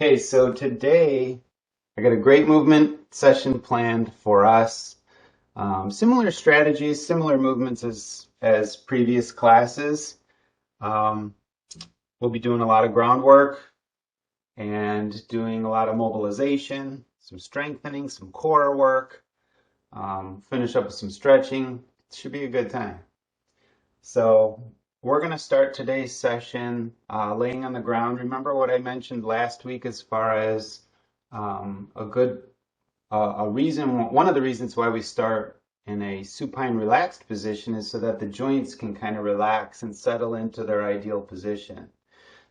Okay, so today I got a great movement session planned for us. Similar strategies, similar movements as previous classes. Um, we'll be doing a lot of groundwork and doing a lot of mobilization, some strengthening, some core work, finish up with some stretching. It should be a good time. So we're going to start today's session laying on the ground. Remember what I mentioned last week as far as a good a reason, one of the reasons why we start in a supine relaxed position is so that the joints can kind of relax and settle into their ideal position.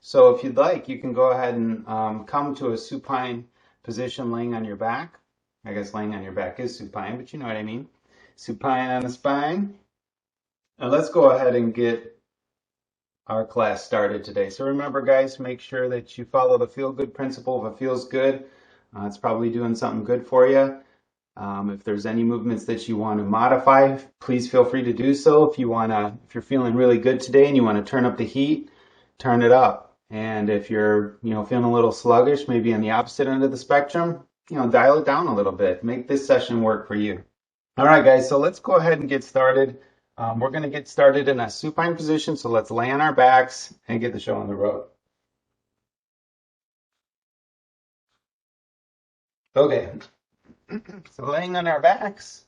So if you'd like, you can go ahead and come to a supine position laying on your back. I guess laying on your back is supine, but you know what I mean. Supine on the spine. And let's go ahead and get our class started today. So remember, guys, make sure that you follow the feel good principle. If it feels good, it's probably doing something good for you. If there's any movements that you want to modify, please feel free to do so. If you're feeling really good today and you want to turn up the heat, turn it up. And if you're, feeling a little sluggish, maybe on the opposite end of the spectrum, dial it down a little bit. Make this session work for you. All right, guys, so let's go ahead and get started. We're going to get started in a supine position, so let's lay on our backs and get the show on the road. Okay, so laying on our backs,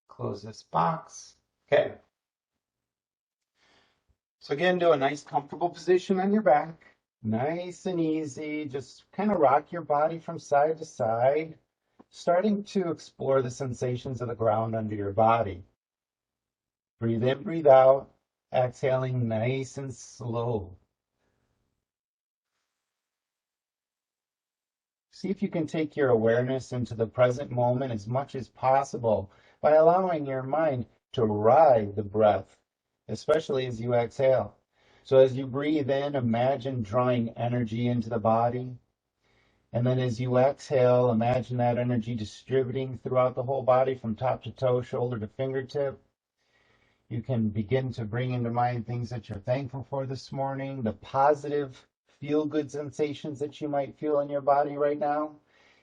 close this box. Okay. So again, do a nice comfortable position on your back. Nice and easy. Just kind of rock your body from side to side, starting to explore the sensations of the ground under your body. Breathe in, breathe out, exhaling nice and slow. See if you can take your awareness into the present moment as much as possible by allowing your mind to ride the breath, especially as you exhale. So as you breathe in, imagine drawing energy into the body. And then as you exhale, imagine that energy distributing throughout the whole body from top to toe, shoulder to fingertip. You can begin to bring into mind things that you're thankful for this morning, the positive feel-good sensations that you might feel in your body right now.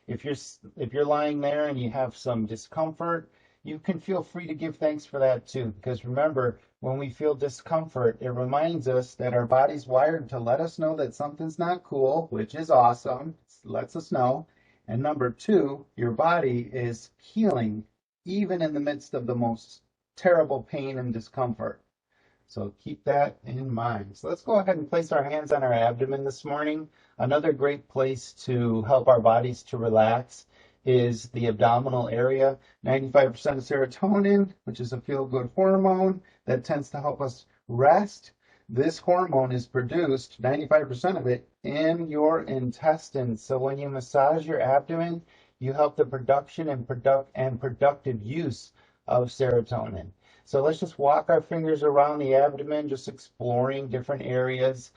If you're lying there and you have some discomfort, you can feel free to give thanks for that too. Because remember, when we feel discomfort, it reminds us that our body's wired to let us know that something's not cool, which is awesome. It lets us know. And number two, your body is healing even in the midst of the most terrible pain and discomfort. So keep that in mind. So let's go ahead and place our hands on our abdomen this morning. Another great place to help our bodies to relax is the abdominal area. 95% of serotonin, which is a feel-good hormone that tends to help us rest. This hormone is produced, 95% of it, in your intestines. So when you massage your abdomen, you help the production and productive use of serotonin. So let's just walk our fingers around the abdomen, just exploring different areas.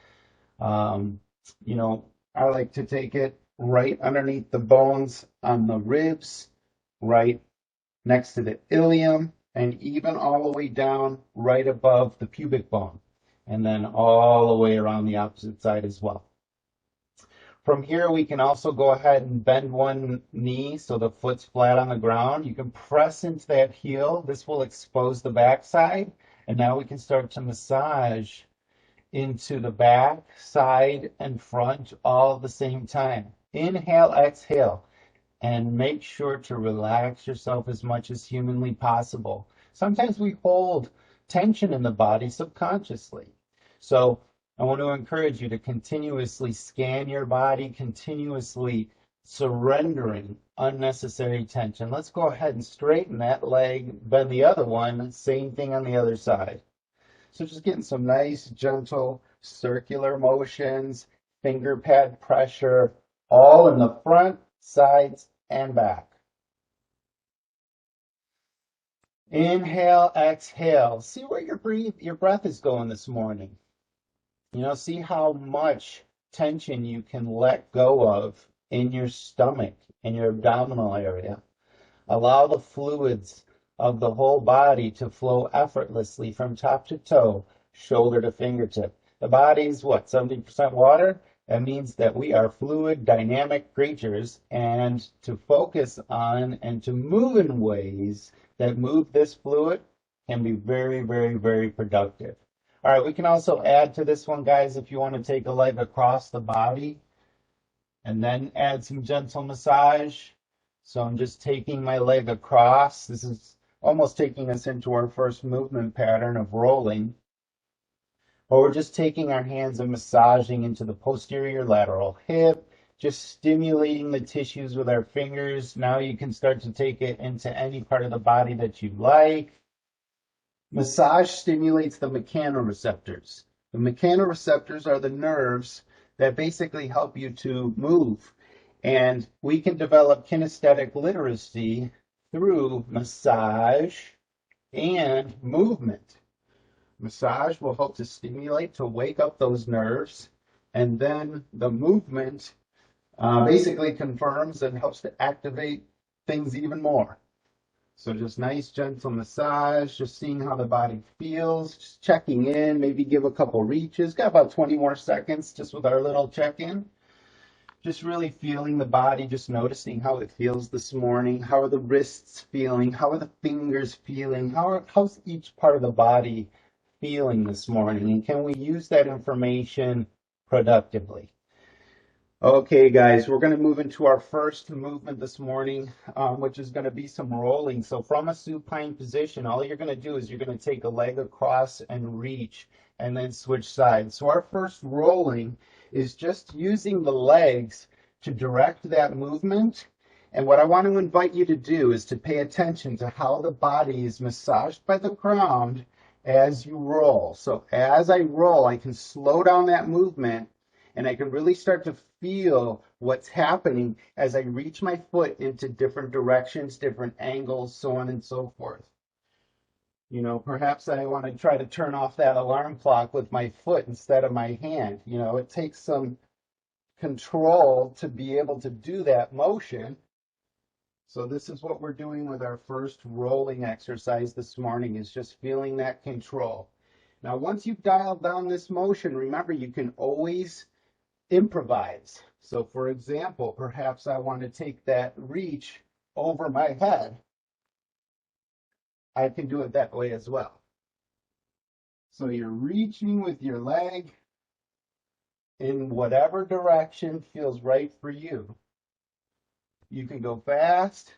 I like to take it right underneath the bones on the ribs, right next to the ilium, and even all the way down right above the pubic bone, and then all the way around the opposite side as well. From here, we can also go ahead and bend one knee so the foot's flat on the ground. You can press into that heel. This will expose the backside. And now we can start to massage into the back, side, and front all at the same time. Inhale, exhale, and make sure to relax yourself as much as humanly possible. Sometimes we hold tension in the body subconsciously. So I want to encourage you to continuously scan your body, continuously surrendering unnecessary tension. Let's go ahead and straighten that leg, bend the other one, same thing on the other side. So just getting some nice, gentle, circular motions, finger pad pressure, all in the front, sides, and back. Inhale, exhale. See where your breath is going this morning. See how much tension you can let go of in your stomach, in your abdominal area. Allow the fluids of the whole body to flow effortlessly from top to toe, shoulder to fingertip. The body's 70% water, That means that we are fluid, dynamic creatures, and to focus on and to move in ways that move this fluid can be very, very, very productive. All right, we can also add to this one, guys, if you want to take a leg across the body and then add some gentle massage. So I'm just taking my leg across. This is almost taking us into our first movement pattern of rolling. Or we're just taking our hands and massaging into the posterior lateral hip, just stimulating the tissues with our fingers. Now you can start to take it into any part of the body that you like. Massage stimulates the mechanoreceptors. The mechanoreceptors are the nerves that basically help you to move. And we can develop kinesthetic literacy through massage and movement. Massage will help to stimulate, to wake up those nerves, and then the movement basically confirms and helps to activate things even more. So just nice, gentle massage, just seeing how the body feels, just checking in, maybe give a couple reaches. Got about 20 more seconds just with our little check-in. Just really feeling the body, just noticing how it feels this morning. How are the wrists feeling? How are the fingers feeling? How's each part of the body feeling this morning, and can we use that information productively? Okay, guys, we're going to move into our first movement this morning, which is going to be some rolling. So from a supine position, all you're going to do is you're going to take a leg across and reach and then switch sides. So our first rolling is just using the legs to direct that movement. And what I want to invite you to do is to pay attention to how the body is massaged by the ground as you roll. So as I roll, I can slow down that movement and I can really start to feel what's happening as I reach my foot into different directions, different angles, so on and so forth. You know, perhaps I want to try to turn off that alarm clock with my foot instead of my hand. You know, it takes some control to be able to do that motion. So this is what we're doing with our first rolling exercise this morning, is just feeling that control. Now, once you've dialed down this motion, remember, you can always improvise. So for example, perhaps I want to take that reach over my head. I can do it that way as well. So you're reaching with your leg in whatever direction feels right for you. You can go fast,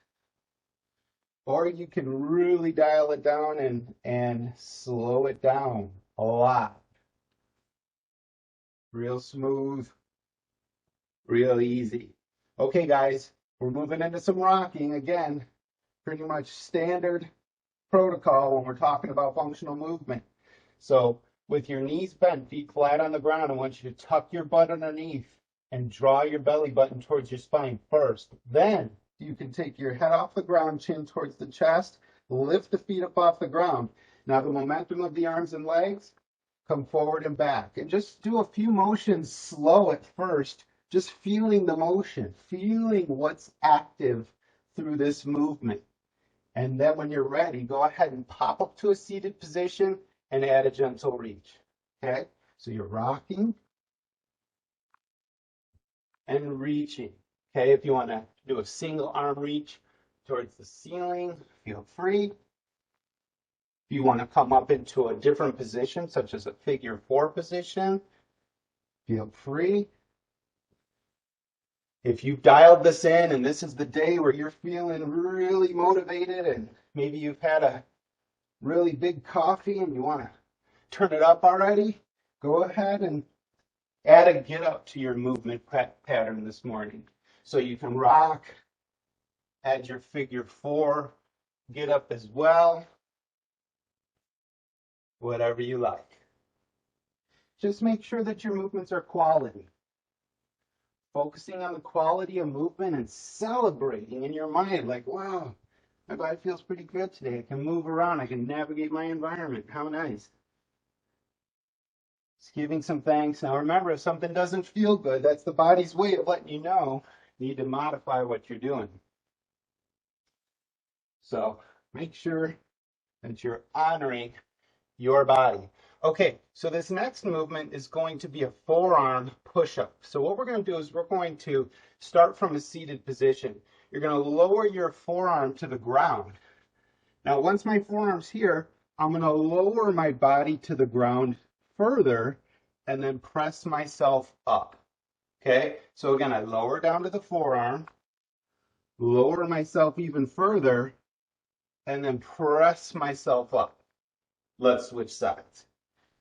or you can really dial it down and slow it down a lot. Real smooth, real easy. Okay, guys, we're moving into some rocking again. Pretty much standard protocol when we're talking about functional movement. So with your knees bent, feet flat on the ground, I want you to tuck your butt underneath and draw your belly button towards your spine first. Then you can take your head off the ground, chin towards the chest, lift the feet up off the ground. Now the momentum of the arms and legs, come forward and back. And just do a few motions slow at first, just feeling the motion, feeling what's active through this movement. And then when you're ready, go ahead and pop up to a seated position and add a gentle reach. Okay? So you're rocking and reaching. Okay, if you want to do a single arm reach towards the ceiling, feel free. If you want to come up into a different position, such as a figure 4 position, feel free. If you've dialed this in and this is the day where you're feeling really motivated and maybe you've had a really big coffee and you want to turn it up already, go ahead and add a get up to your movement pattern this morning. So you can rock, add your figure 4, get up as well, whatever you like. Just make sure that your movements are quality. Focusing on the quality of movement and celebrating in your mind, like, wow, my body feels pretty good today. I can move around. I can navigate my environment. How nice. Just giving some thanks. Now remember, if something doesn't feel good, that's the body's way of letting you know you need to modify what you're doing. So make sure that you're honoring your body. Okay, so this next movement is going to be a forearm push-up. So what we're going to do is we're going to start from a seated position. You're going to lower your forearm to the ground. Now, once my forearm's here, I'm going to lower my body to the ground further and then press myself up. Okay, so again, I lower down to the forearm, lower myself even further, and then press myself up. Let's switch sides.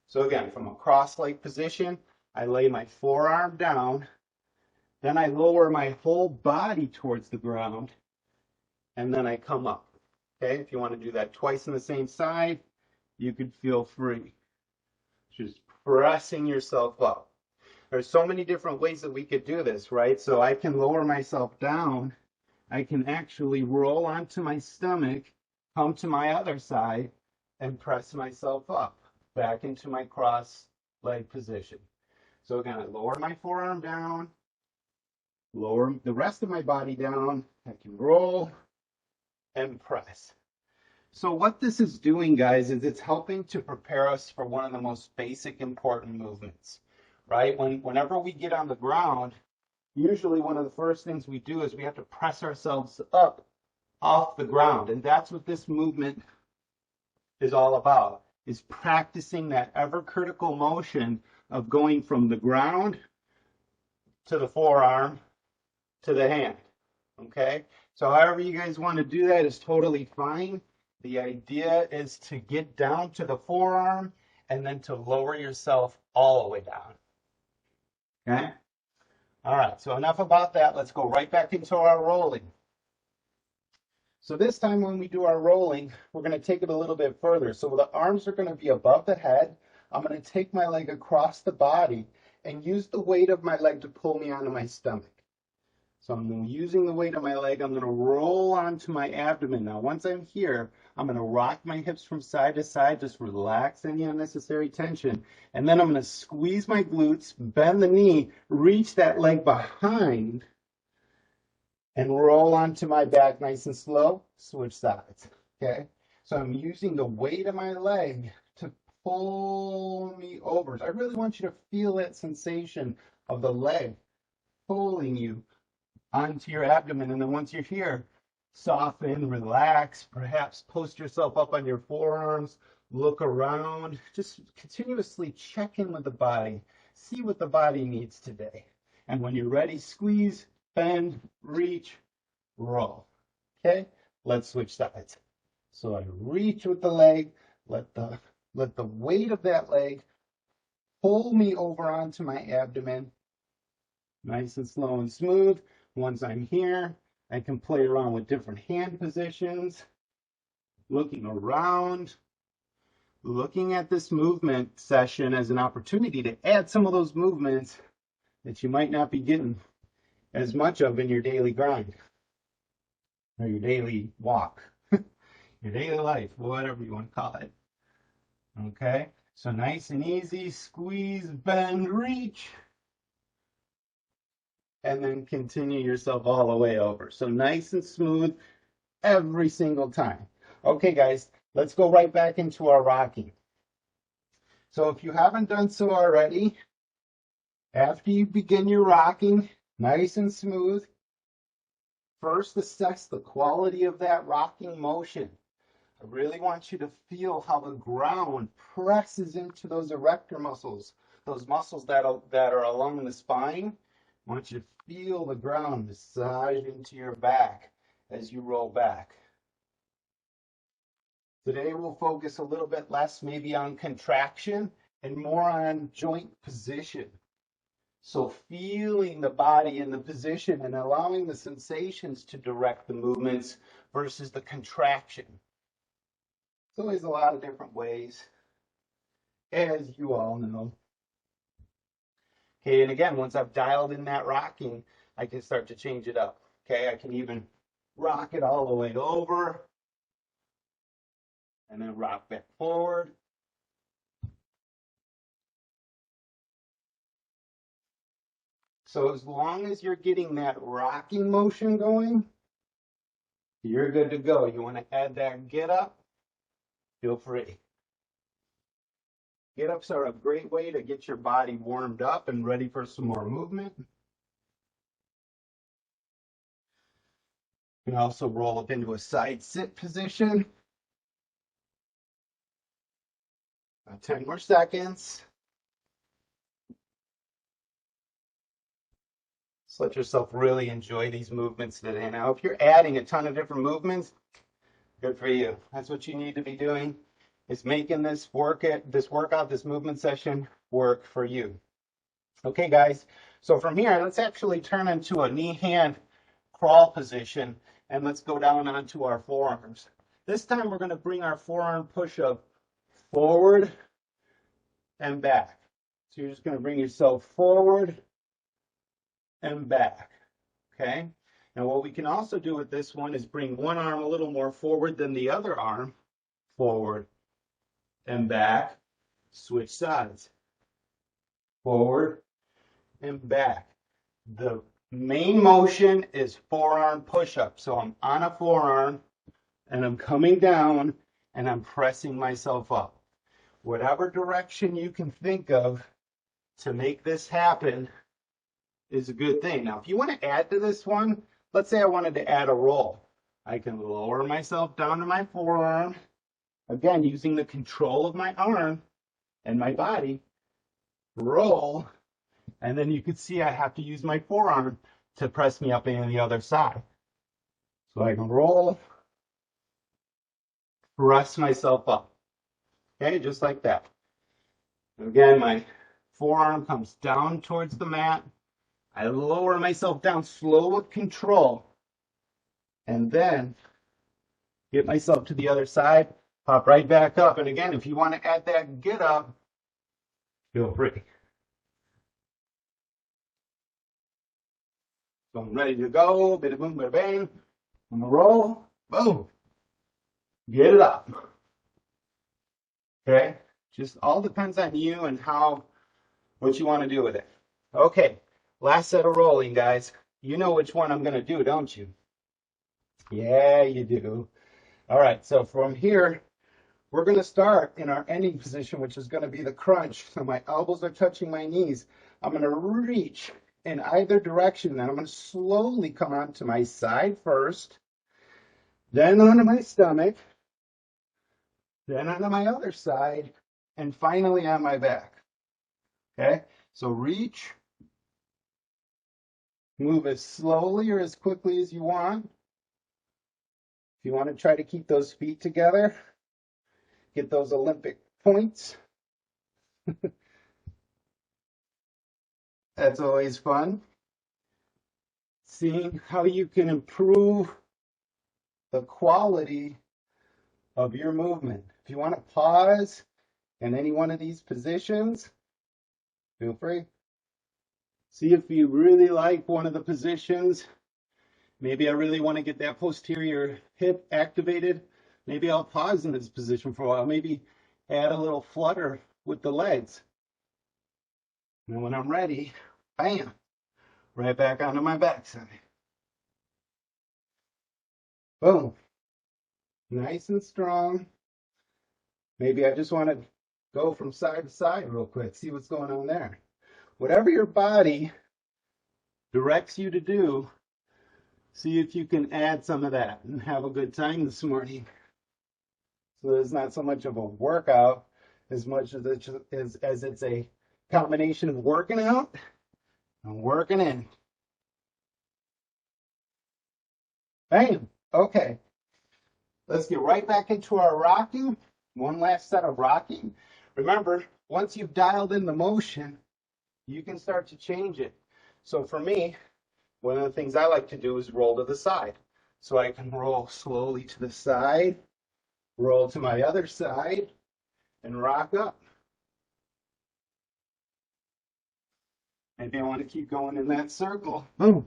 So again, from a cross-leg position, I lay my forearm down, then I lower my whole body towards the ground, and then I come up. Okay, if you want to do that twice on the same side, you could feel free. Just pressing yourself up. There's so many different ways that we could do this, right? So I can lower myself down. I can actually roll onto my stomach, come to my other side, and press myself up back into my cross leg position. So again, I lower my forearm down, lower the rest of my body down. I can roll and press. So what this is doing, guys, is it's helping to prepare us for one of the most basic important movements, right? Whenever we get on the ground, usually one of the first things we do is we have to press ourselves up off the ground. And that's what this movement is all about, is practicing that ever critical motion of going from the ground to the forearm to the hand. Okay? So however you guys want to do that is totally fine. The idea is to get down to the forearm and then to lower yourself all the way down. Okay? All right, so enough about that. Let's go right back into our rolling. So this time when we do our rolling, we're going to take it a little bit further. So the arms are going to be above the head. I'm going to take my leg across the body and use the weight of my leg to pull me onto my stomach. So I'm using the weight of my leg. I'm going to roll onto my abdomen. Now, once I'm here, I'm going to rock my hips from side to side, just relax any unnecessary tension. And then I'm going to squeeze my glutes, bend the knee, reach that leg behind, and roll onto my back nice and slow. Switch sides. Okay? So I'm using the weight of my leg to pull me over. So I really want you to feel that sensation of the leg pulling you onto your abdomen. And then once you're here, soften, relax, perhaps post yourself up on your forearms, look around, just continuously check in with the body, see what the body needs today. And when you're ready, squeeze, bend, reach, roll. Okay, let's switch sides. So I reach with the leg, let the weight of that leg pull me over onto my abdomen, nice and slow and smooth. Once I'm here, I can play around with different hand positions, looking around, looking at this movement session as an opportunity to add some of those movements that you might not be getting as much of in your daily grind or your daily walk, your daily life, whatever you want to call it. Okay, so nice and easy, squeeze, bend, reach, and then continue yourself all the way over. So nice and smooth every single time. Okay, guys, let's go right back into our rocking. So if you haven't done so already, after you begin your rocking, nice and smooth, first assess the quality of that rocking motion. I really want you to feel how the ground presses into those erector muscles, those muscles that are along the spine. I want you to feel the ground massage into your back as you roll back. Today we'll focus a little bit less maybe on contraction and more on joint position. So feeling the body in the position and allowing the sensations to direct the movements versus the contraction. So there's a lot of different ways, as you all know. Okay, and again, once I've dialed in that rocking, I can start to change it up. Okay, I can even rock it all the way over and then rock back forward. So as long as you're getting that rocking motion going, you're good to go. You want to add that get up? Feel free. Get-ups are a great way to get your body warmed up and ready for some more movement. You can also roll up into a side sit position. 10 more seconds. Just let yourself really enjoy these movements today. Now, if you're adding a ton of different movements, good for you. That's what you need to be doing, is making this workout, this movement session work for you. Okay, guys. So from here, let's actually turn into a knee-hand crawl position, and let's go down onto our forearms. This time, we're going to bring our forearm push-up forward and back. So you're just going to bring yourself forward and back. Okay? Now, what we can also do with this one is bring one arm a little more forward than the other arm. Forward and back. Switch sides. Forward and back. The main motion is forearm push-up. So I'm on a forearm and I'm coming down and I'm pressing myself up. Whatever direction you can think of to make this happen is a good thing. Now, if you want to add to this one, let's say I wanted to add a roll. I can lower myself down to my forearm, again, using the control of my arm and my body, roll, and then you can see I have to use my forearm to press me up in the other side. So I can roll, press myself up. Okay, just like that. Again, my forearm comes down towards the mat. I lower myself down slow with control. And then get myself to the other side, pop right back up. And again, if you want to add that get up, feel free. So I'm ready to go. Bada boom, bada bang. On the roll. Boom. Get it up. Okay? Just all depends on you and what you want to do with it. Okay. Last set of rolling, guys. You know which one I'm going to do, don't you? Yeah, you do. All right. So from here, we're going to start in our ending position, which is going to be the crunch. So my elbows are touching my knees. I'm going to reach in either direction. Then I'm going to slowly come onto my side first, then onto my stomach, then onto my other side, and finally on my back. Okay? So reach, move as slowly or as quickly as you want. If you want to try to keep those feet together, get those Olympic points. That's always fun. Seeing how you can improve the quality of your movement. If you want to pause in any one of these positions, feel free. See if you really like one of the positions. Maybe I really want to get that posterior hip activated. Maybe I'll pause in this position for a while. Maybe add a little flutter with the legs. And when I'm ready, bam, right back onto my backside. Boom. Nice and strong. Maybe I just want to go from side to side real quick, see what's going on there. Whatever your body directs you to do, see if you can add some of that and have a good time this morning. So it's not so much of a workout as much as it's a combination of working out and working in. Bam. Okay. Let's get right back into our rocking. One last set of rocking. Remember, once you've dialed in the motion, you can start to change it. So for me, one of the things I like to do is roll to the side. So I can roll slowly to the side, roll to my other side, and rock up. Maybe I want to keep going in that circle. Boom.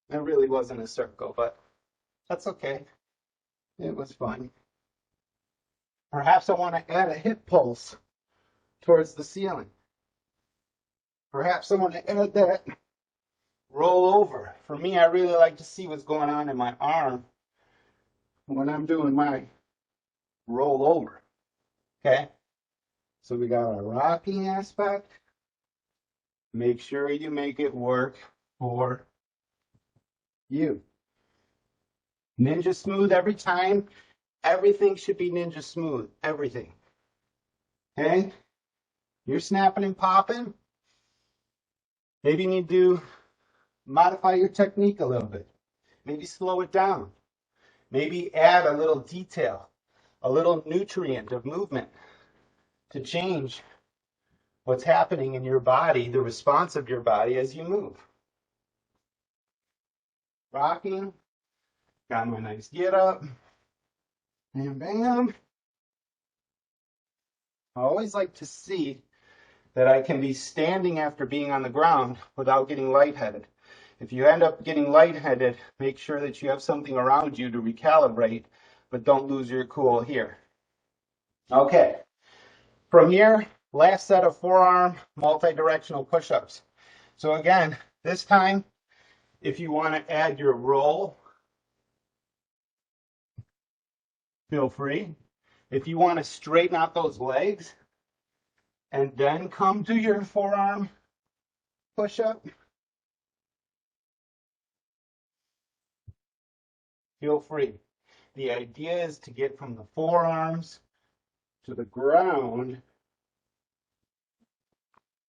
That really wasn't a circle, but that's okay. It was fun. Perhaps I want to add a hip pulse towards the ceiling. Perhaps I want to add that roll over. For me, I really like to see what's going on in my arm when I'm doing my roll over. Okay, so we got our rocking aspect. Make sure you make it work for you. Ninja smooth every time. Everything should be ninja smooth. Everything. Okay? You're snapping and popping. Maybe you need to modify your technique a little bit. Maybe slow it down. Maybe add a little detail, a little nutrient of movement to change what's happening in your body, the response of your body as you move. Rocking. Got my nice get up. Bam, bam. I always like to see that I can be standing after being on the ground without getting lightheaded. If you end up getting lightheaded, make sure that you have something around you to recalibrate, but don't lose your cool here. Okay, from here, last set of forearm multi-directional push-ups. So again, this time, if you want to add your roll, feel free. If you want to straighten out those legs and then come to your forearm push-up, feel free. The idea is to get from the forearms to the ground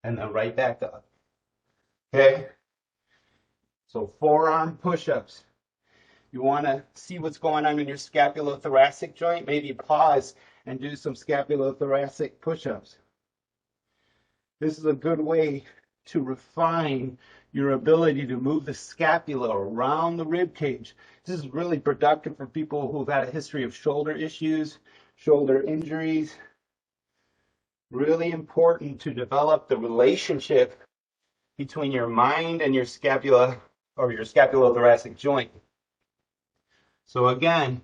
and then right back up. Okay? So forearm push-ups. You want to see what's going on in your scapulothoracic joint? Maybe pause and do some scapulothoracic push-ups. This is a good way to refine your ability to move the scapula around the rib cage. This is really productive for people who've had a history of shoulder issues, shoulder injuries. Really important to develop the relationship between your mind and your scapula or your scapulothoracic joint. So again,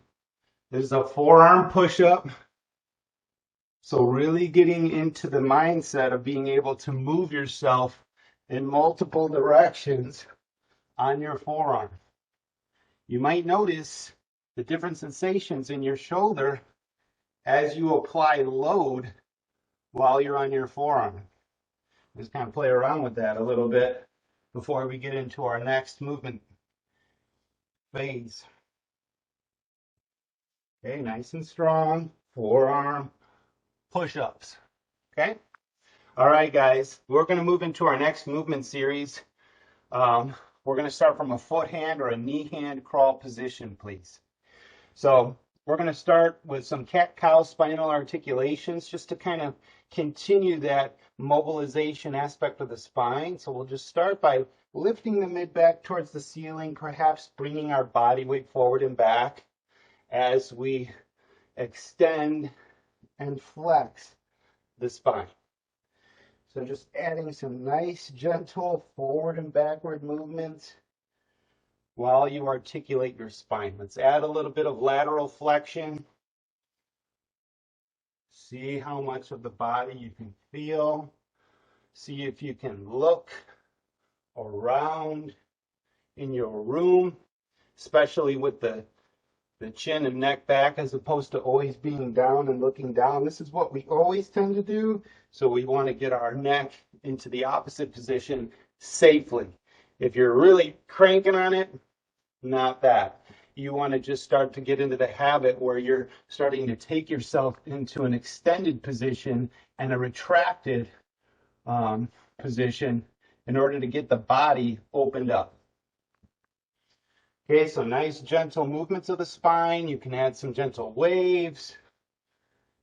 this is a forearm push-up. So really getting into the mindset of being able to move yourself in multiple directions on your forearm. You might notice the different sensations in your shoulder as you apply load while you're on your forearm. Just kind of play around with that a little bit before we get into our next movement phase. Okay, nice and strong, forearm push-ups. Okay? All right, guys, we're going to move into our next movement series. We're going to start from a foot hand or a knee hand crawl position, please. So we're going to start with some cat-cow spinal articulations just to kind of continue that mobilization aspect of the spine. So we'll just start by lifting the mid back towards the ceiling, perhaps bringing our body weight forward and back as we extend and flex the spine. So just adding some nice, gentle forward and backward movements while you articulate your spine. Let's add a little bit of lateral flexion. See how much of the body you can feel. See if you can look around in your room, especially with the chin and neck back as opposed to always being down and looking down. This is what we always tend to do. So we want to get our neck into the opposite position safely. If you're really cranking on it, not that. You want to just start to get into the habit where you're starting to take yourself into an extended position and a retracted position in order to get the body opened up. Okay, so nice gentle movements of the spine. You can add some gentle waves,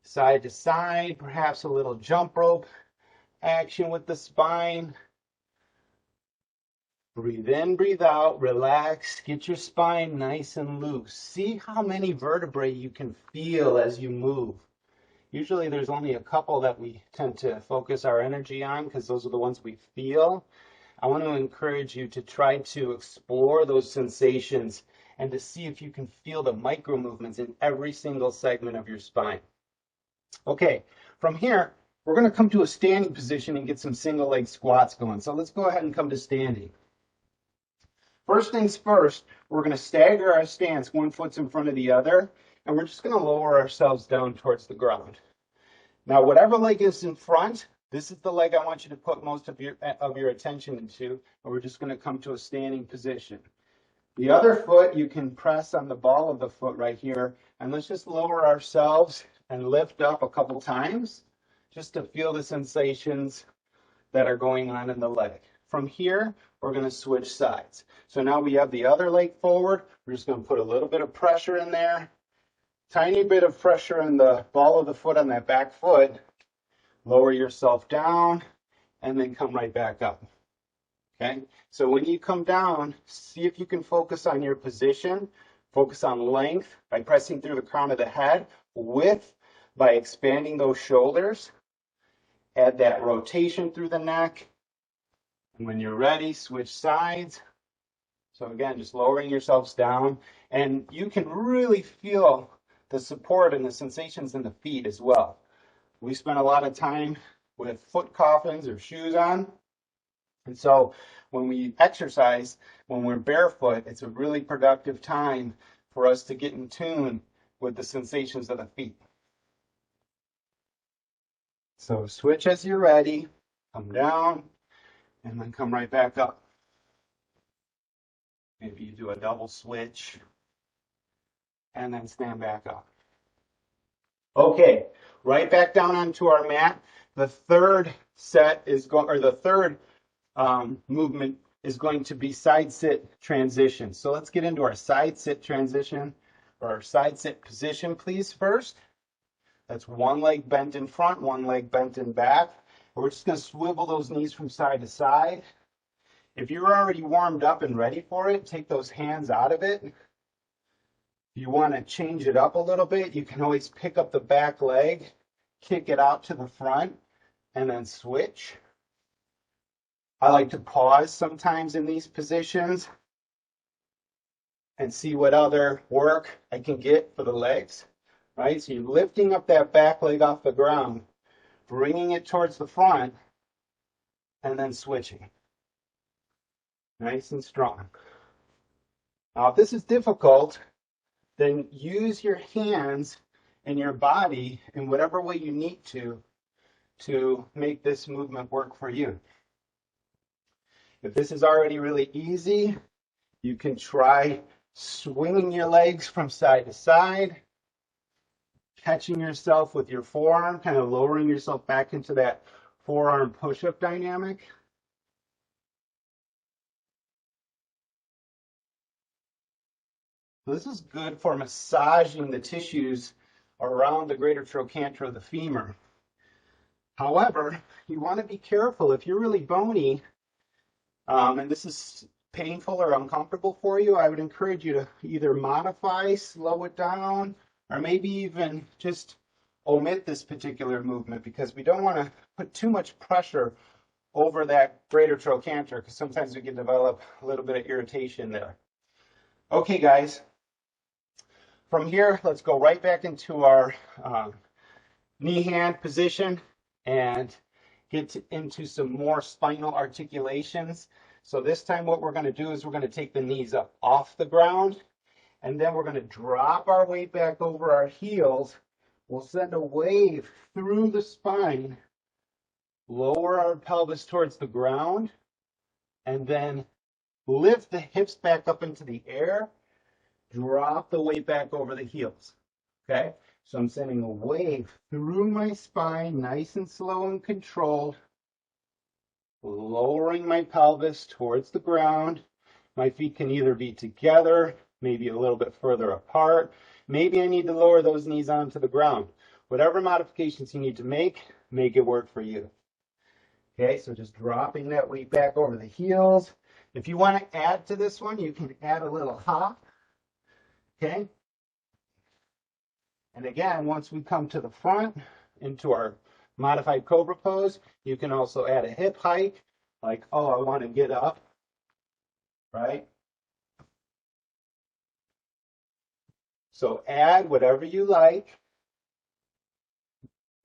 side to side, perhaps a little jump rope action with the spine. Breathe in, breathe out, relax, get your spine nice and loose. See how many vertebrae you can feel as you move. Usually there's only a couple that we tend to focus our energy on because those are the ones we feel. I want to encourage you to try to explore those sensations and to see if you can feel the micro movements in every single segment of your spine. Okay, from here, we're going to come to a standing position and get some single leg squats going. So let's go ahead and come to standing. First things first, we're going to stagger our stance. One foot's in front of the other, and we're just going to lower ourselves down towards the ground. Now, whatever leg is in front, this is the leg I want you to put most of your attention into, and we're just going to come to a standing position. The other foot, you can press on the ball of the foot right here, and let's just lower ourselves and lift up a couple times just to feel the sensations that are going on in the leg. From here, we're going to switch sides. So now we have the other leg forward. We're just going to put a little bit of pressure in there, tiny bit of pressure in the ball of the foot on that back foot. Lower yourself down and then come right back up. Okay, so when you come down, see if you can focus on your position, focus on length by pressing through the crown of the head, width by expanding those shoulders, add that rotation through the neck, and when you're ready, switch sides. So again, just lowering yourselves down, and you can really feel the support and the sensations in the feet as well. We spend a lot of time with foot coffins or shoes on. And so when we exercise, when we're barefoot, it's a really productive time for us to get in tune with the sensations of the feet. So switch as you're ready, come down, and then come right back up. Maybe you do a double switch, and then stand back up. Okay, right back down onto our mat. The third set is going, or the third movement is going to be side sit transition. So let's get into our side sit transition, or our side sit position, please, first. That's one leg bent in front, one leg bent in back. And we're just going to swivel those knees from side to side. If you're already warmed up and ready for it, take those hands out of it. If you want to change it up a little bit, you can always pick up the back leg, kick it out to the front, and then switch. I like to pause sometimes in these positions and see what other work I can get for the legs, right? So you're lifting up that back leg off the ground, bringing it towards the front, and then switching. Nice and strong. Now, if this is difficult, then use your hands and your body in whatever way you need to make this movement work for you. If this is already really easy, you can try swinging your legs from side to side, catching yourself with your forearm, kind of lowering yourself back into that forearm push-up dynamic. So this is good for massaging the tissues around the greater trochanter of the femur. However, you want to be careful. If you're really bony, and this is painful or uncomfortable for you, I would encourage you to either modify, slow it down, or maybe even just omit this particular movement, because we don't want to put too much pressure over that greater trochanter, because sometimes we can develop a little bit of irritation there. Okay, guys. From here, let's go right back into our knee hand position and get into some more spinal articulations. So this time what we're going to do is we're going to take the knees up off the ground, and then we're going to drop our weight back over our heels. We'll send a wave through the spine, lower our pelvis towards the ground, and then lift the hips back up into the air, drop the weight back over the heels. Okay? So I'm sending a wave through my spine, nice and slow and controlled, lowering my pelvis towards the ground. My feet can either be together, maybe a little bit further apart. Maybe I need to lower those knees onto the ground. Whatever modifications you need to make it work for you. Okay, so just dropping that weight back over the heels. If you want to add to this one, you can add a little hop. Okay. And again, once we come to the front into our modified cobra pose, you can also add a hip hike, like, oh, I want to get up, right? So add whatever you like.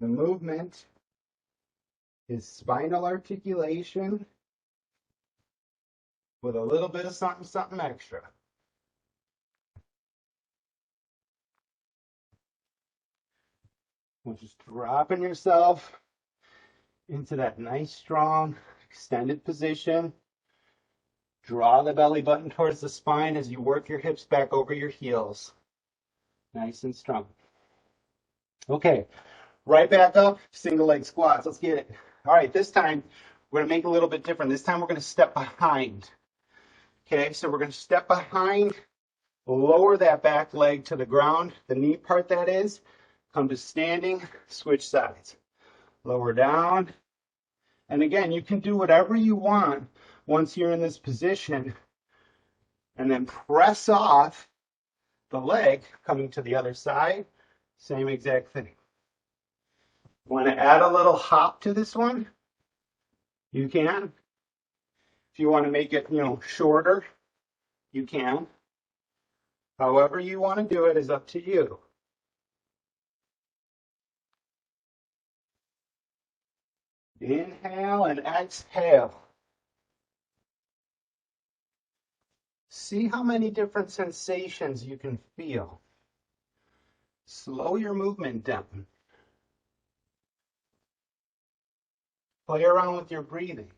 The movement is spinal articulation with a little bit of something, something extra. Just dropping yourself into that nice, strong, extended position. Draw the belly button towards the spine as you work your hips back over your heels. Nice and strong. Okay, right back up, single leg squats. Let's get it. All right, this time we're going to make it a little bit different. This time we're going to step behind. Okay, so we're going to step behind, lower that back leg to the ground, the knee part that is. Come to standing, switch sides. Lower down. And again, you can do whatever you want once you're in this position. And then press off the leg coming to the other side. Same exact thing. Want to add a little hop to this one? You can. If you want to make it, shorter, you can. However you want to do it is up to you. Inhale and exhale. See how many different sensations you can feel. Slow your movement down. Play around with your breathing.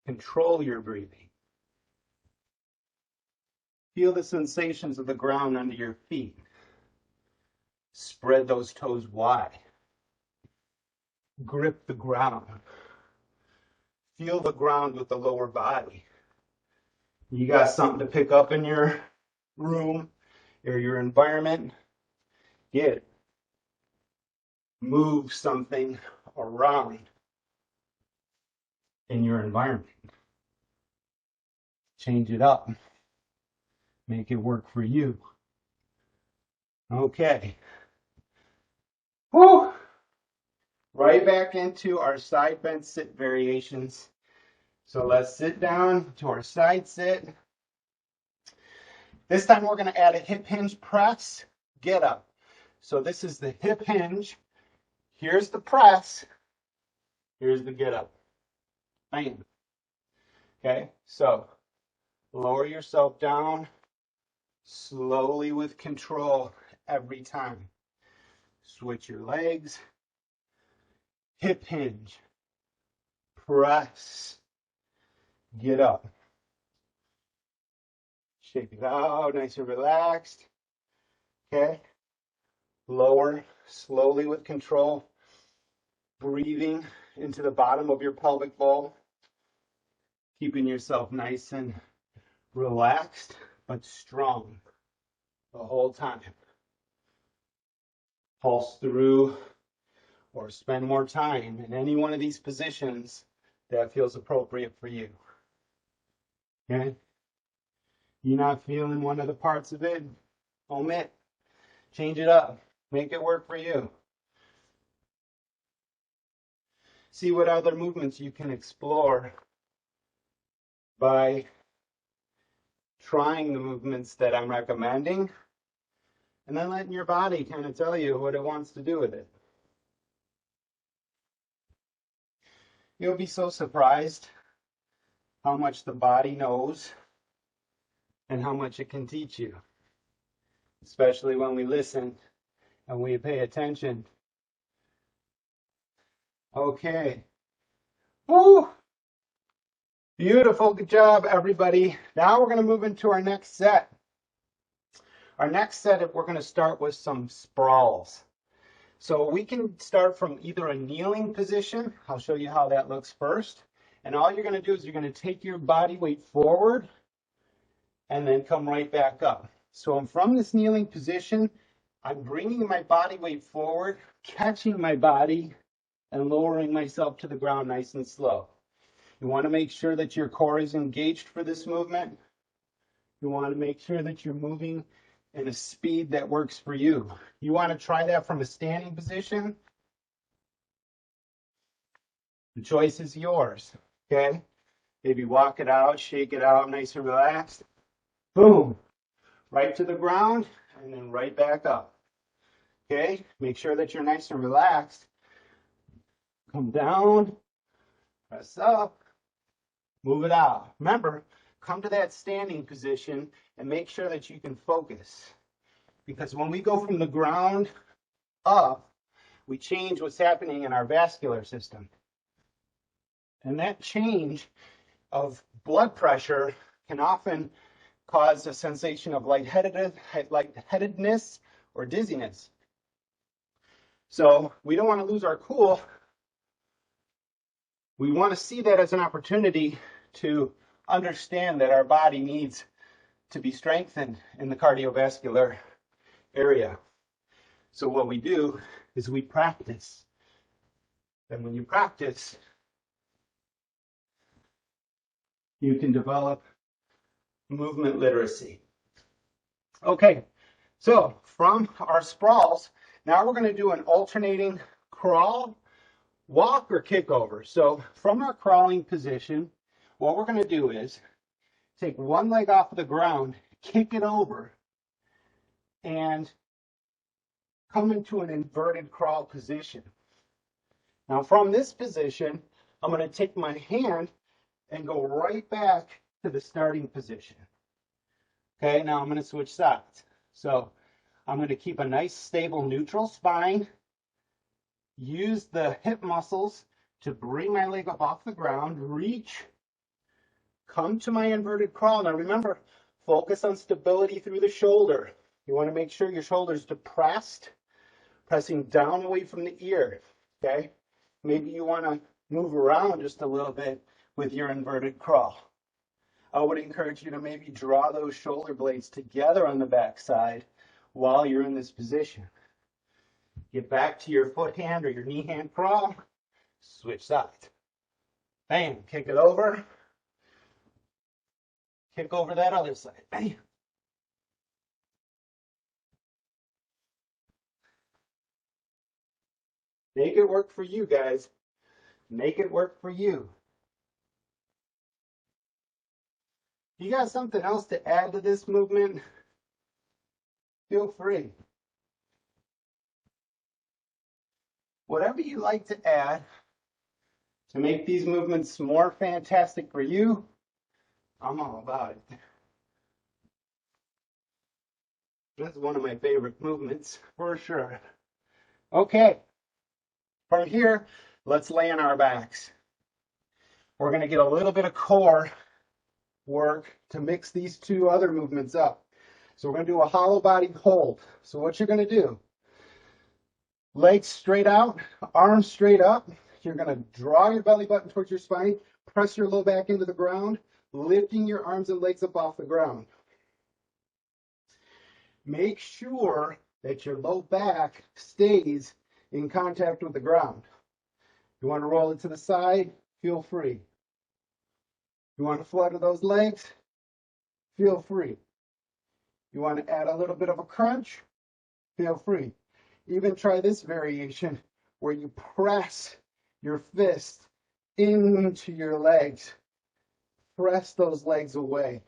Control your breathing. Feel the sensations of the ground under your feet. Spread those toes wide. Grip the ground. Feel the ground with the lower body. You got something to pick up in your room or your environment, get it. Move something around in your environment. Change it up. Make it work for you. Okay. Whew. Right back into our side bend sit variations. So let's sit down to our side sit. This time we're going to add a hip hinge press, get up. So this is the hip hinge. Here's the press. Here's the get up. Bam. Okay, so lower yourself down slowly with control every time. Switch your legs. Hip hinge. Press. Get up. Shake it out, nice and relaxed. Okay. Lower slowly with control. Breathing into the bottom of your pelvic bowl. Keeping yourself nice and relaxed, but strong the whole time. Pulse through or spend more time in any one of these positions that feels appropriate for you. Okay? You're not feeling one of the parts of it? Omit. Change it up. Make it work for you. See what other movements you can explore by trying the movements that I'm recommending and then letting your body kind of tell you what it wants to do with it. You'll be so surprised how much the body knows and how much it can teach you, especially when we listen and we pay attention. Okay. Woo! Beautiful. Good job, everybody. Now we're going to move into our next set. Our next set, we're going to start with some sprawls. So we can start from either a kneeling position. I'll show you how that looks first. And all you're going to do is you're going to take your body weight forward and then come right back up. So I'm from this kneeling position. I'm bringing my body weight forward, catching my body, and lowering myself to the ground nice and slow. You want to make sure that your core is engaged for this movement. You want to make sure that you're moving in a speed that works for you. You want to try that from a standing position. The choice is yours, okay? Maybe walk it out, shake it out, nice and relaxed. Boom, right to the ground and then right back up, okay? Make sure that you're nice and relaxed. Come down, press up, move it out. Remember, come to that standing position and make sure that you can focus. Because when we go from the ground up, we change what's happening in our vascular system. And that change of blood pressure can often cause a sensation of lightheadedness or dizziness. So we don't want to lose our cool. We want to see that as an opportunity to understand that our body needs to be strengthened in the cardiovascular area. So what we do is we practice. And when you practice, you can develop movement literacy. Okay, so from our sprawls, now we're going to do an alternating crawl, walk, or kickover. So from our crawling position, what we're going to do is take one leg off of the ground, kick it over, and come into an inverted crawl position. Now from this position, I'm going to take my hand and go right back to the starting position. Okay, now I'm going to switch sides. So I'm going to keep a nice stable neutral spine, use the hip muscles to bring my leg up off the ground, reach, come to my inverted crawl. Now remember, focus on stability through the shoulder. You want to make sure your shoulder's depressed, pressing down away from the ear, okay? Maybe you want to move around just a little bit with your inverted crawl. I would encourage you to maybe draw those shoulder blades together on the back side while you're in this position. Get back to your foot hand or your knee hand crawl, switch sides. Bam, kick it over. Kick over that other side. Bam. Make it work for you guys. Make it work for you. You got something else to add to this movement? Feel free. Whatever you like to add to make these movements more fantastic for you, I'm all about it. That's one of my favorite movements for sure. Okay, from here, let's lay on our backs. We're going to get a little bit of core work to mix these two other movements up. So we're going to do a hollow body hold. So what you're going to do, legs straight out, arms straight up. You're going to draw your belly button towards your spine, press your low back into the ground, lifting your arms and legs up off the ground. Make sure that your low back stays in contact with the ground. You want to roll it to the side, feel free. You want to flutter those legs, feel free. You want to add a little bit of a crunch, feel free. Even try this variation where you press your fist into your legs. Press those legs away.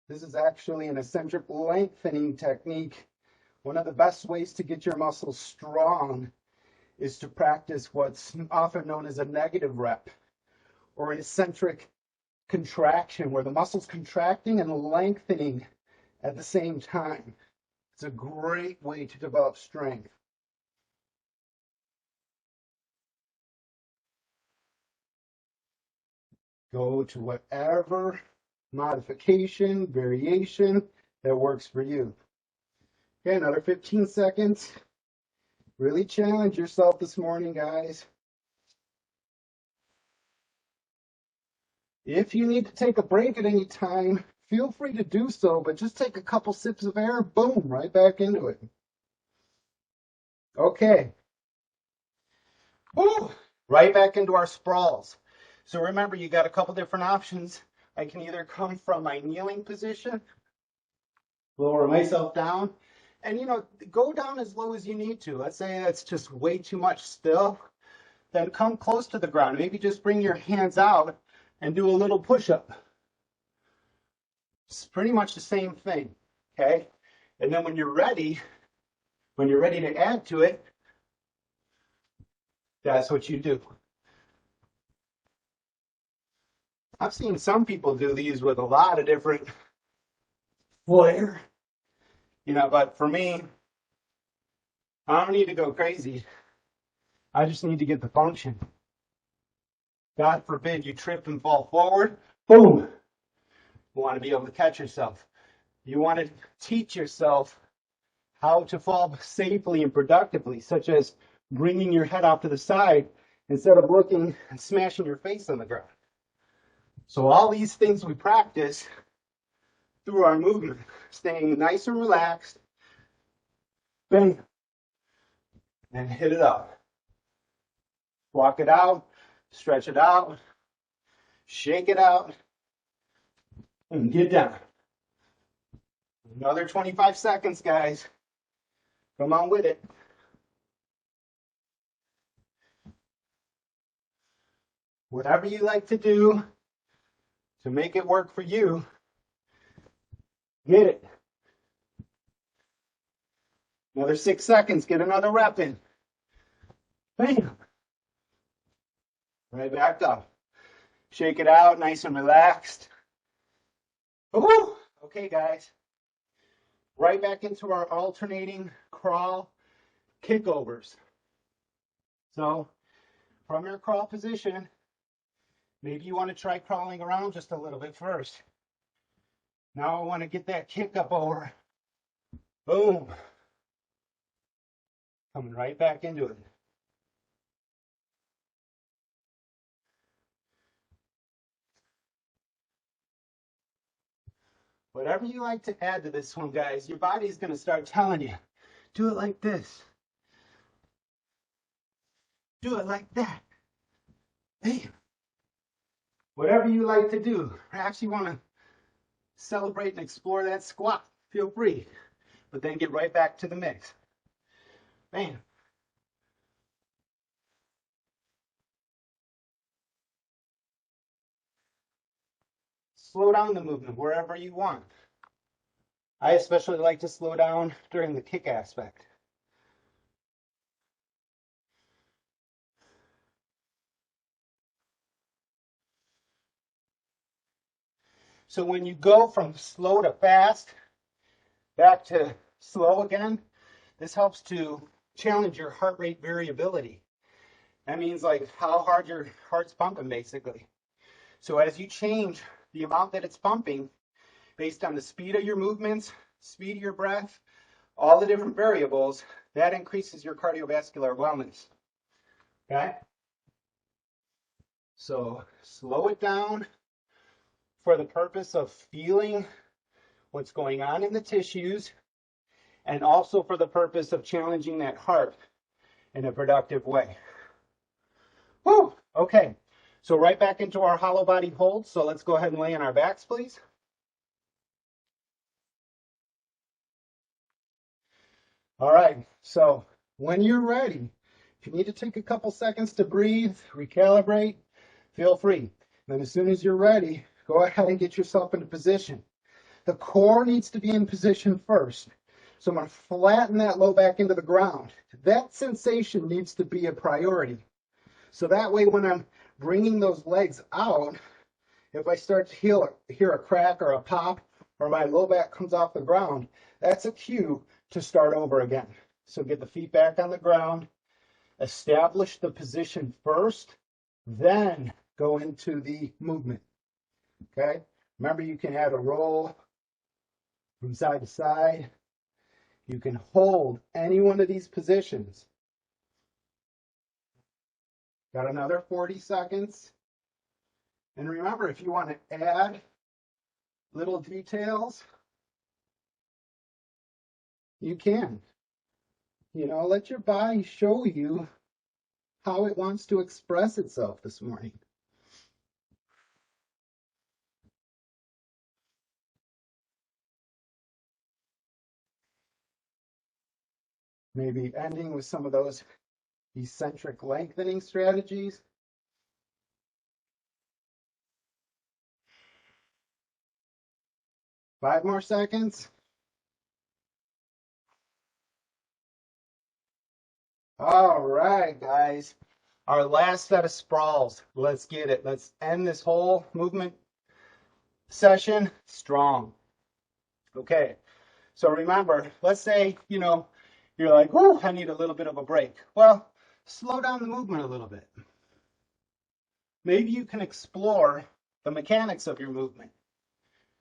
This is actually an eccentric lengthening technique. One of the best ways to get your muscles strong is to practice what's often known as a negative rep or an eccentric contraction, where the muscle's contracting and lengthening at the same time. It's a great way to develop strength. Go to whatever modification, variation that works for you. Okay, another 15 seconds. Really challenge yourself this morning, guys. If you need to take a break at any time, feel free to do so, but just take a couple sips of air, boom, right back into it. Okay. Woo! Right back into our sprawls. So remember, you got a couple different options. I can either come from my kneeling position, lower myself down, and go down as low as you need to. Let's say that's just way too much still. Then come close to the ground. Maybe just bring your hands out and do a little push-up. It's pretty much the same thing, okay? And then when you're ready to add to it, that's what you do. I've seen some people do these with a lot of different flair. But for me, I don't need to go crazy. I just need to get the function. God forbid you trip and fall forward. Boom. You want to be able to catch yourself. You want to teach yourself how to fall safely and productively, such as bringing your head off to the side instead of looking and smashing your face on the ground. So all these things we practice through our movement, staying nice and relaxed, bang, and hit it up. Walk it out, stretch it out, shake it out, and get down. Another 25 seconds, guys. Come on with it. Whatever you like to do to make it work for you, get it. Another 6 seconds, get another rep in. Bam. Right back up. Shake it out, nice and relaxed. Woo! Okay, guys. Right back into our alternating crawl kickovers. So, from your crawl position, maybe you want to try crawling around just a little bit first. Now I want to get that kick up over. Boom. Coming right back into it. Whatever you like to add to this one, guys, your body's going to start telling you, do it like this. Do it like that. Hey, whatever you like to do. Perhaps you want to celebrate and explore that squat. Feel free. But then get right back to the mix. Bam. Slow down the movement wherever you want. I especially like to slow down during the kick aspect. So when you go from slow to fast, back to slow again, this helps to challenge your heart rate variability. That means like how hard your heart's pumping, basically. So as you change the amount that it's pumping based on the speed of your movements, speed of your breath, all the different variables, that increases your cardiovascular wellness. Okay? So slow it down for the purpose of feeling what's going on in the tissues, and also for the purpose of challenging that heart in a productive way. Woo! Okay, so right back into our hollow body hold. So let's go ahead and lay on our backs, please. All right, so when you're ready, if you need to take a couple seconds to breathe, recalibrate, feel free. Then as soon as you're ready, go ahead and get yourself into position. The core needs to be in position first. So I'm going to flatten that low back into the ground. That sensation needs to be a priority. So that way when I'm bringing those legs out, if I start to hear a crack or a pop, or my low back comes off the ground, that's a cue to start over again. So get the feet back on the ground, establish the position first, then go into the movement. Okay? Remember, you can add a roll from side to side. You can hold any one of these positions. Got another 40 seconds. And remember, if you want to add little details, you can. Let your body show you how it wants to express itself this morning. Maybe ending with some of those eccentric lengthening strategies. Five more seconds. All right, guys. Our last set of sprawls. Let's get it. Let's end this whole movement session strong. Okay, So remember, let's say, you're like, oh, I need a little bit of a break. Well, slow down the movement a little bit. Maybe you can explore the mechanics of your movement,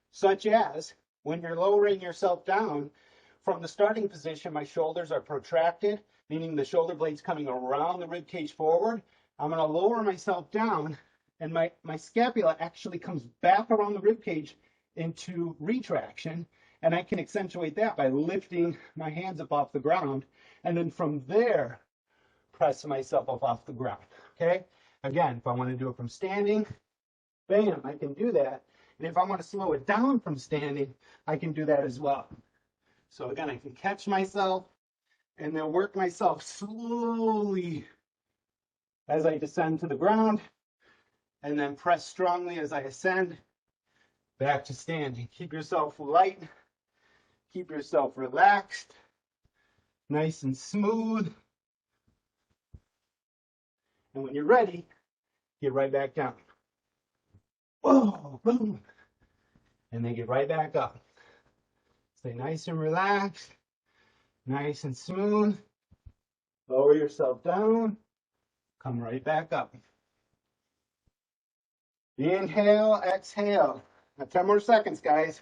such as when you're lowering yourself down from the starting position, my shoulders are protracted, meaning the shoulder blade's coming around the rib cage forward. I'm going to lower myself down, and my scapula actually comes back around the rib cage into retraction, and I can accentuate that by lifting my hands up off the ground, and then from there, press myself up off the ground, okay? Again, if I want to do it from standing, bam, I can do that. And if I want to slow it down from standing, I can do that as well. So again, I can catch myself and then work myself slowly as I descend to the ground, and then press strongly as I ascend back to standing. Keep yourself light, keep yourself relaxed, nice and smooth. And when you're ready, get right back down. Whoa, boom. And then get right back up. Stay nice and relaxed, nice and smooth. Lower yourself down, come right back up. Inhale, exhale. Now 10 more seconds, guys.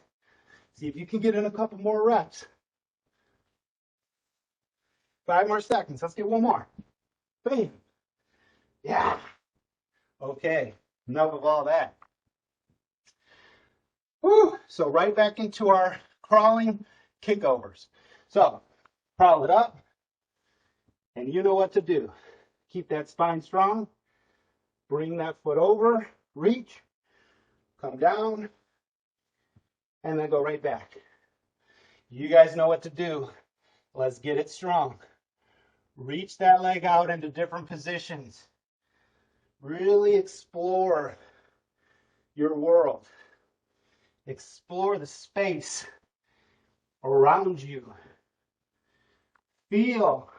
See if you can get in a couple more reps. 5 more seconds. Let's get one more. Bam. Yeah. Okay. Enough of all that. Whew. So right back into our crawling kickovers. So crawl it up, and you know what to do. Keep that spine strong. Bring that foot over. Reach. Come down. And then go right back. You guys know what to do. Let's get it strong. Reach that leg out into different positions. Really explore your world. Explore the space around you. Feel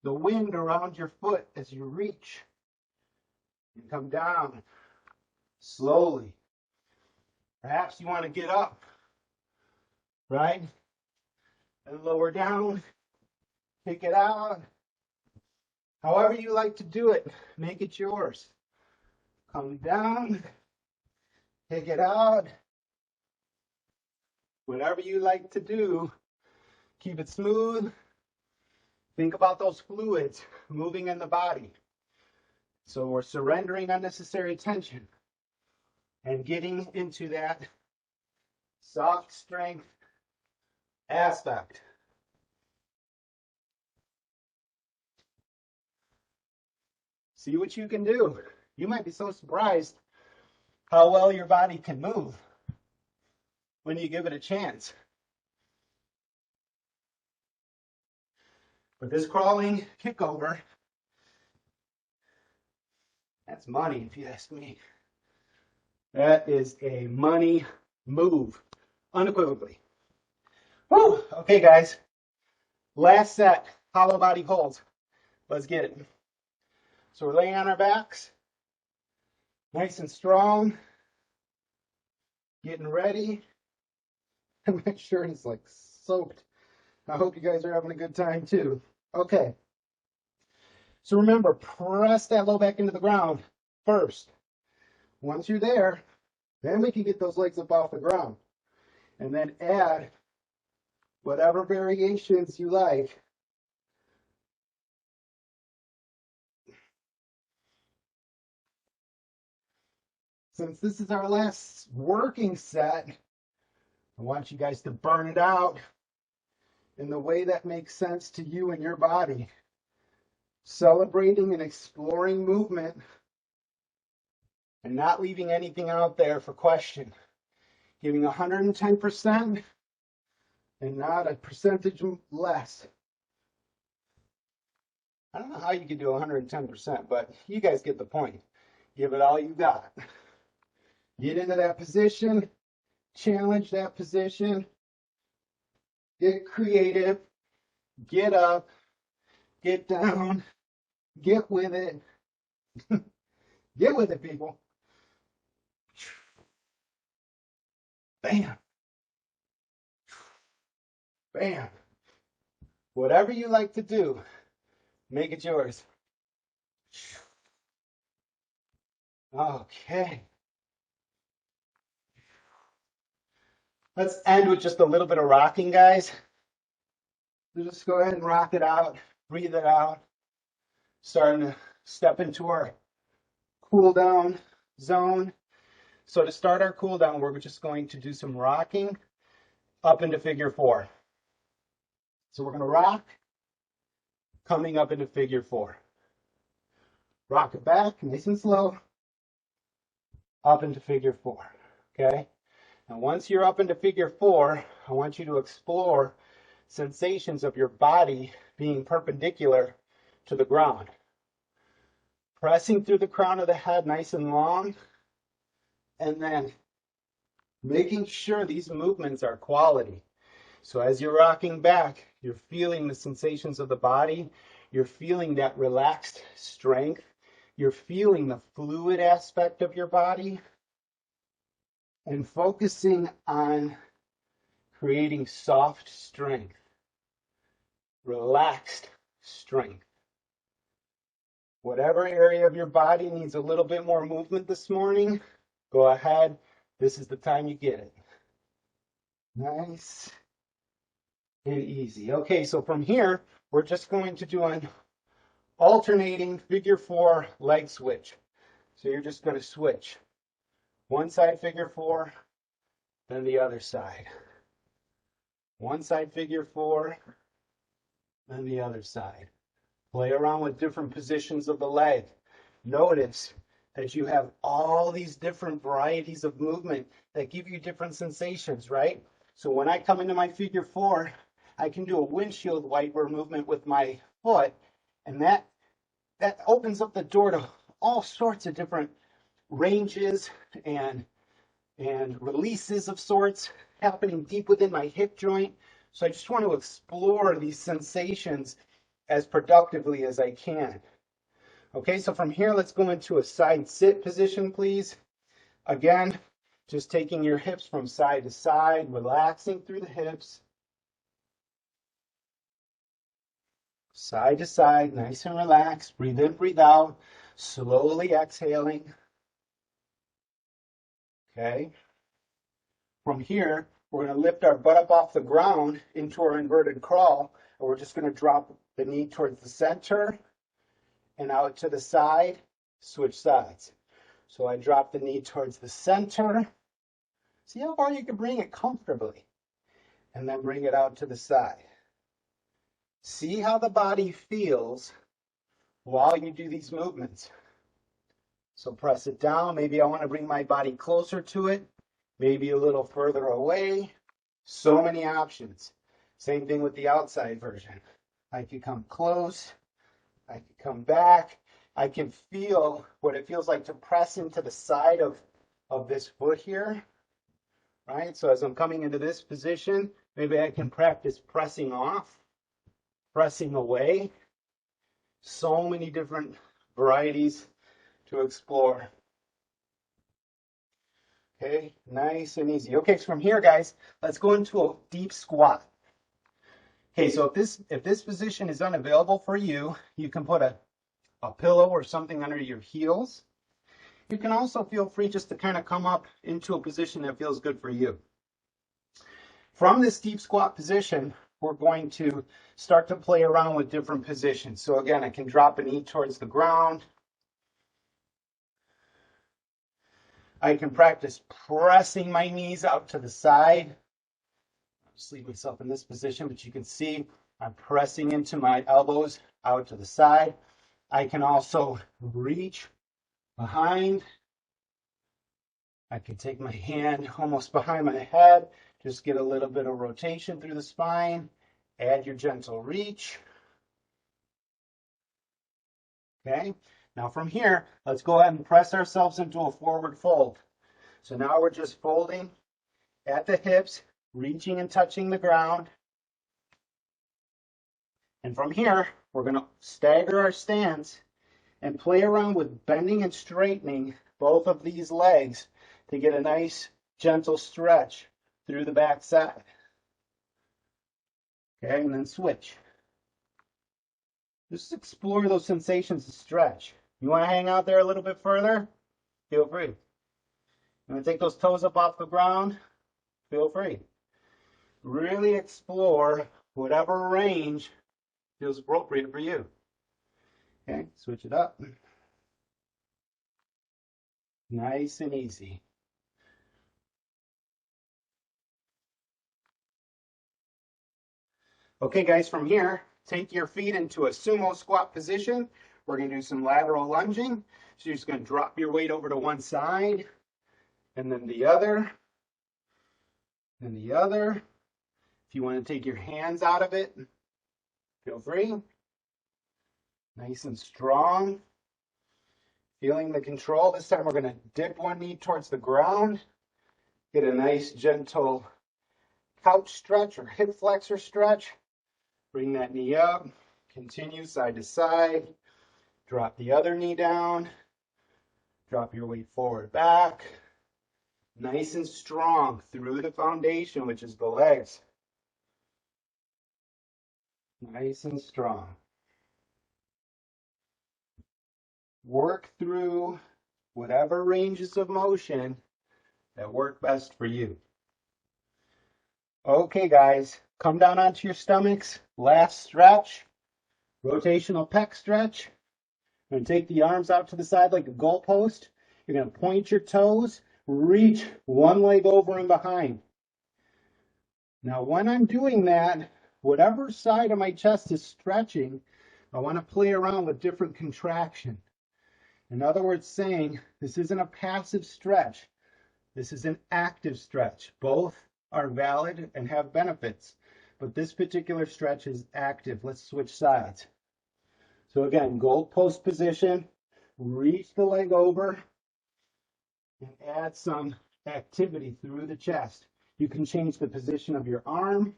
the wind around your foot as you reach. And come down slowly. Perhaps you want to get up, right? And lower down. Pick it out. However you like to do it, make it yours. Come down. Pick it out. Whatever you like to do, keep it smooth. Think about those fluids moving in the body. So we're surrendering unnecessary tension and getting into that soft strength aspect. See what you can do. You might be so surprised how well your body can move when you give it a chance. But this crawling kickover, that's money if you ask me. That is a money move, unequivocally. Whew. Okay, guys. Last set, hollow body holds. Let's get it. So we're laying on our backs, nice and strong, getting ready. My shirt is like soaked. I hope you guys are having a good time too. Okay. So remember, press that low back into the ground first. Once you're there, then we can get those legs up off the ground. And then add whatever variations you like. Since this is our last working set, I want you guys to burn it out in the way that makes sense to you and your body. Celebrating and exploring movement and not leaving anything out there for question. Giving 110% and not a percentage less. I don't know how you could do 110%, but you guys get the point. Give it all you got. Get into that position, challenge that position, get creative, get up, get down, get with it. Get with it, people. Bam. Bam. Whatever you like to do, make it yours. Okay. Let's end with just a little bit of rocking, guys. So just go ahead and rock it out, breathe it out. Starting to step into our cool down zone. So to start our cool down, we're just going to do some rocking up into figure 4. So we're going to rock, coming up into figure 4. Rock it back, nice and slow, up into figure 4. Okay? Now once you're up into figure 4, I want you to explore sensations of your body being perpendicular to the ground. Pressing through the crown of the head nice and long, and then making sure these movements are quality. So as you're rocking back, you're feeling the sensations of the body, you're feeling that relaxed strength, you're feeling the fluid aspect of your body, and focusing on creating soft strength, relaxed strength. Whatever area of your body needs a little bit more movement this morning, go ahead. This is the time you get it. Nice and easy. Okay, so from here, we're just going to do an alternating figure 4 leg switch. So you're just going to switch. One side figure 4, then the other side. One side figure 4, then the other side. Play around with different positions of the leg. Notice that you have all these different varieties of movement that give you different sensations, right? So when I come into my figure 4, I can do a windshield wiper movement with my foot, and that opens up the door to all sorts of different ranges and releases of sorts happening deep within my hip joint. So I just want to explore these sensations as productively as I can. Okay, so from here, let's go into a side sit position, please. Again, just taking your hips from side to side, relaxing through the hips. Side to side, nice and relaxed. Breathe in, breathe out. Slowly exhaling. Okay. From here, we're going to lift our butt up off the ground into our inverted crawl, and we're just going to drop the knee towards the center and out to the side, switch sides. So I drop the knee towards the center. See how far you can bring it comfortably, and then bring it out to the side. See how the body feels while you do these movements. So press it down. Maybe I want to bring my body closer to it, maybe a little further away. So many options. Same thing with the outside version. I could come close. I could come back. I can feel what it feels like to press into the side of this foot here. Right? So as I'm coming into this position, maybe I can practice pressing off, pressing away. So many different varieties to explore. Okay, nice and easy. Okay, so from here, guys, let's go into a deep squat. Okay, so if this position is unavailable for you, you can put a pillow or something under your heels. You can also feel free just to kind of come up into a position that feels good for you. From this deep squat position, we're going to start to play around with different positions. So again, I can drop a knee towards the ground. I can practice pressing my knees out to the side. I'll just leave myself in this position, but you can see I'm pressing into my elbows out to the side. I can also reach behind. I can take my hand almost behind my head, just get a little bit of rotation through the spine. Add your gentle reach. Okay, now from here, let's go ahead and press ourselves into a forward fold. So now we're just folding at the hips, reaching and touching the ground. And from here, we're going to stagger our stance and play around with bending and straightening both of these legs to get a nice gentle stretch through the back side. Okay, and then switch. Just explore those sensations of stretch. You want to hang out there a little bit further? Feel free. You want to take those toes up off the ground? Feel free. Really explore whatever range feels appropriate for you. Okay, switch it up. Nice and easy. Okay, guys, from here, take your feet into a sumo squat position. We're going to do some lateral lunging. So you're just going to drop your weight over to one side, and then the other, and the other. If you want to take your hands out of it, feel free. Nice and strong. Feeling the control. This time we're going to dip one knee towards the ground. Get a nice gentle couch stretch or hip flexor stretch. Bring that knee up. Continue side to side. Drop the other knee down. Drop your weight forward, back. Nice and strong through the foundation, which is the legs. Nice and strong. Work through whatever ranges of motion that work best for you. Okay, guys, come down onto your stomachs. Last stretch. Rotational pec stretch. You're going to take the arms out to the side like a goalpost. You're going to point your toes, reach one leg over and behind. Now, when I'm doing that, whatever side of my chest is stretching, I want to play around with different contraction. In other words, saying this isn't a passive stretch. This is an active stretch. Both are valid and have benefits, but this particular stretch is active. Let's switch sides. So again, goalpost position, reach the leg over, and add some activity through the chest. You can change the position of your arm,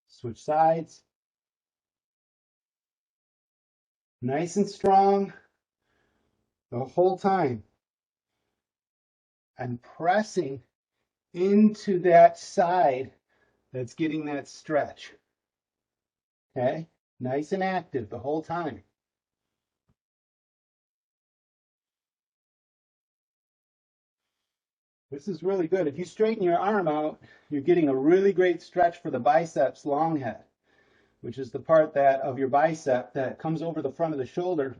switch sides. Nice and strong the whole time. And pressing into that side that's getting that stretch. Okay? Nice and active the whole time. This is really good. If you straighten your arm out, you're getting a really great stretch for the biceps long head, which is the part that of your bicep that comes over the front of the shoulder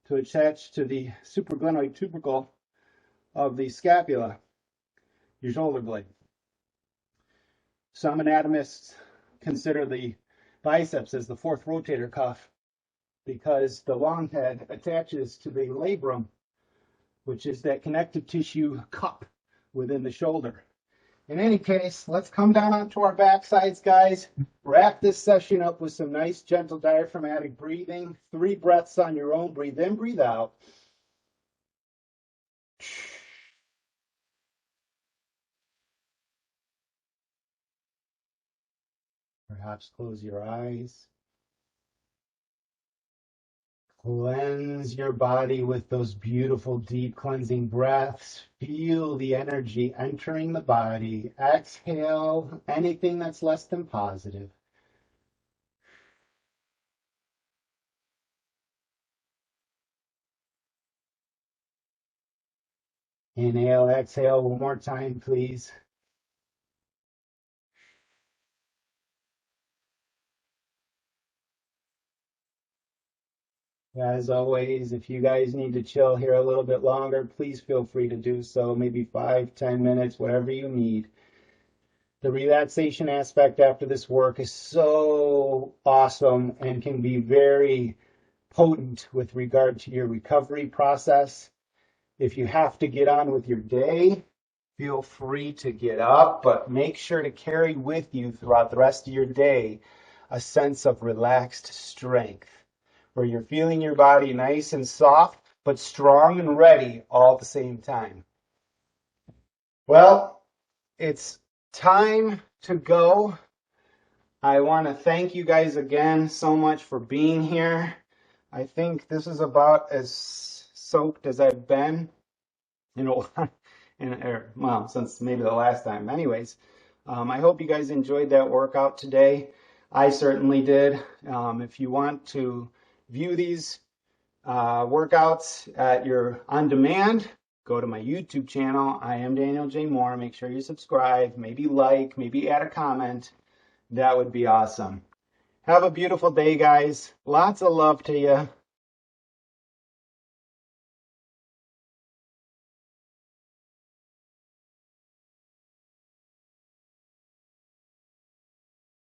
to attach to the supraglenoid tubercle of the scapula, your shoulder blade. Some anatomists consider the biceps as the fourth rotator cuff because the long head attaches to the labrum, which is that connective tissue cup within the shoulder. In any case, let's come down onto our backsides, guys. Wrap this session up with some nice, gentle diaphragmatic breathing. 3 breaths on your own. Breathe in, breathe out. Perhaps close your eyes. Cleanse your body with those beautiful, deep cleansing breaths. Feel the energy entering the body. Exhale anything that's less than positive. Inhale, exhale one more time, please. As always, if you guys need to chill here a little bit longer, please feel free to do so. Maybe 5-10 minutes, whatever you need. The relaxation aspect after this work is so awesome and can be very potent with regard to your recovery process. If you have to get on with your day, feel free to get up, but make sure to carry with you throughout the rest of your day a sense of relaxed strength, where you're feeling your body nice and soft, but strong and ready all at the same time. Well, it's time to go. I want to thank you guys again so much for being here. I think this is about as soaked as I've been, well, since maybe the last time. Anyways, I hope you guys enjoyed that workout today. I certainly did. If you want to view these workouts at your on demand, go to my YouTube channel. I am Daniel J. Moore. Make sure you subscribe, maybe like, maybe add a comment. That would be awesome. Have a beautiful day, guys. Lots of love to you.